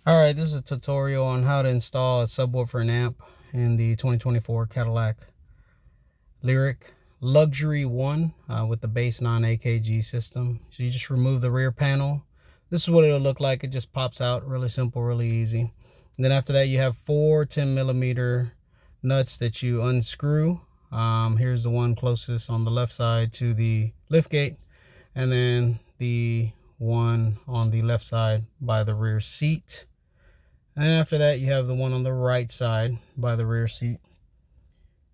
All right, this is a tutorial on how to install a subwoofer and amp in the 2024 Cadillac Lyriq Luxury 1 with the base non-AKG system. So you just remove the rear panel. This is what it'll look like. It just pops out really simple, really easy. And then after that, you have four 10mm nuts that you unscrew. Here's the one closest on the left side to the liftgate, and then the one on the left side by the rear seat. And after that, you have the one on the right side by the rear seat.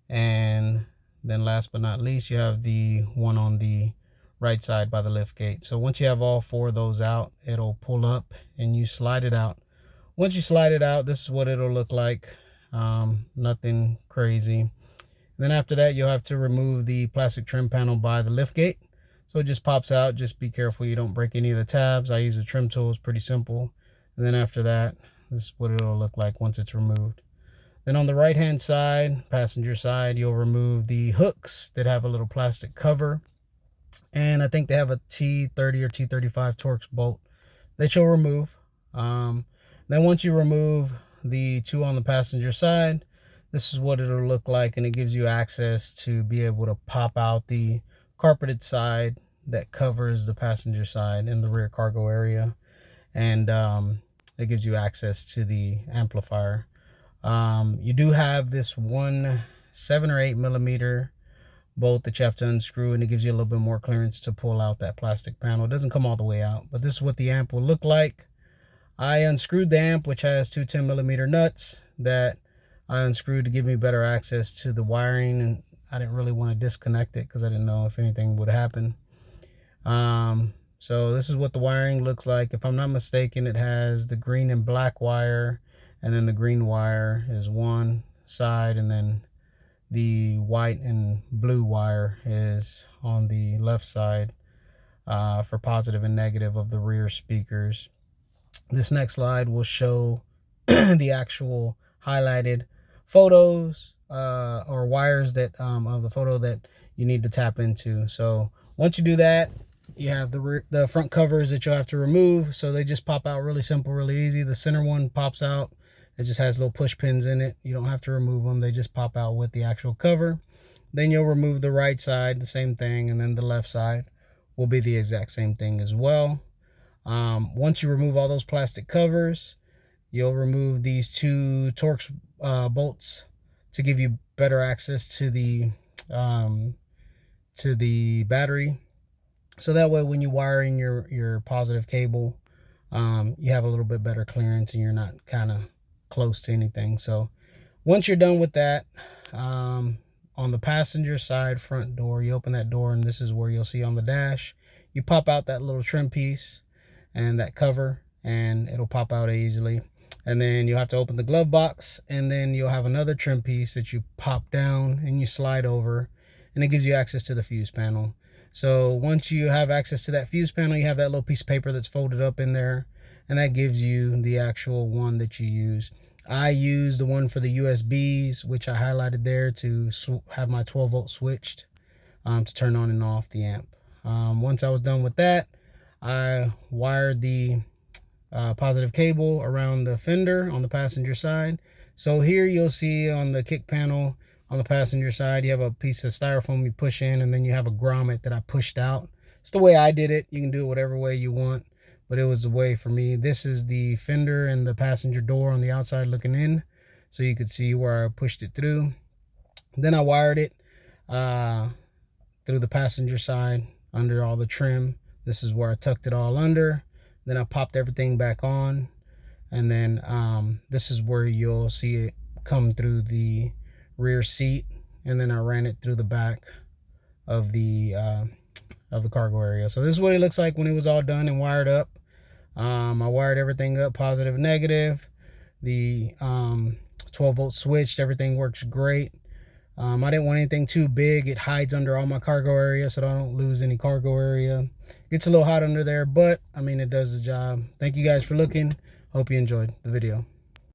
And then last but not least, you have the one on the right side by the lift gate. So once you have all four of those out, it'll pull up and you slide it out. Once you slide it out, this is what it'll look like. Nothing crazy. And then after that, you'll have to remove the plastic trim panel by the lift gate. So it just pops out. Just be careful you don't break any of the tabs. I use a trim tool. It's pretty simple. And then after that, this is what it'll look like once it's removed. Then on the right hand side, passenger side, you'll remove the hooks that have a little plastic cover. And I think they have a T30 or T35 Torx bolt that you'll remove. Then once you remove the two on the passenger side, this is what it'll look like, and it gives you access to be able to pop out the carpeted side that covers the passenger side in the rear cargo area. And it gives you access to the amplifier. You do have this one 7 or 8mm bolt that you have to unscrew, and it gives you a little bit more clearance to pull out that plastic panel. It doesn't come all the way out, but this is what the amp will look like. I unscrewed the amp, which has two 10mm nuts that I unscrewed to give me better access to the wiring, and I didn't really want to disconnect it because I didn't know if anything would happen. So this is what the wiring looks like. If I'm not mistaken, it has the green and black wire, and then the green wire is one side, and then the white and blue wire is on the left side for positive and negative of the rear speakers. This next slide will show the actual highlighted photos or wires that of the photo that you need to tap into. So once you do that, you have the front covers that you'll have to remove. So they just pop out really simple, really easy. The center one pops out. It just has little push pins in it. You don't have to remove them. They just pop out with the actual cover. Then you'll remove the right side, the same thing. And then the left side will be the exact same thing as well. Once you remove all those plastic covers, you'll remove these two Torx bolts to give you better access to the battery. So that way when you wire in your positive cable, you have a little bit better clearance and you're not kind of close to anything. So once you're done with that, on the passenger side front door, you open that door, and this is where you'll see on the dash, you pop out that little trim piece and that cover, and it'll pop out easily. And then you'll have to open the glove box, and then you'll have another trim piece that you pop down and you slide over, and it gives you access to the fuse panel. So once you have access to that fuse panel, you have that little piece of paper that's folded up in there, and that gives you the actual one that you use. I use the one for the USBs, which I highlighted there to have my 12-volt switched to turn on and off the amp. Once I was done with that, I wired the positive cable around the fender on the passenger side. So here you'll see on the kick panel on the passenger side, you have a piece of styrofoam you push in, and then you have a grommet that I pushed out. It's the way I did it. You can do it whatever way you want, but it was the way for me. This is the fender and the passenger door on the outside looking in, so you could see where I pushed it through. Then I wired it through the passenger side under all the trim. This is where I tucked it all under. Then I popped everything back on, and then this is where you'll see it come through the rear seat, and then I ran it through the back of the cargo area. So this is what it looks like when it was all done and wired up. I wired everything up, positive and negative. The 12-volt switched, everything works great. I didn't want anything too big. It hides under all my cargo area, so I don't lose any cargo area. Gets a little hot under there, but I mean, it does the job. Thank you guys for looking. Hope you enjoyed the video.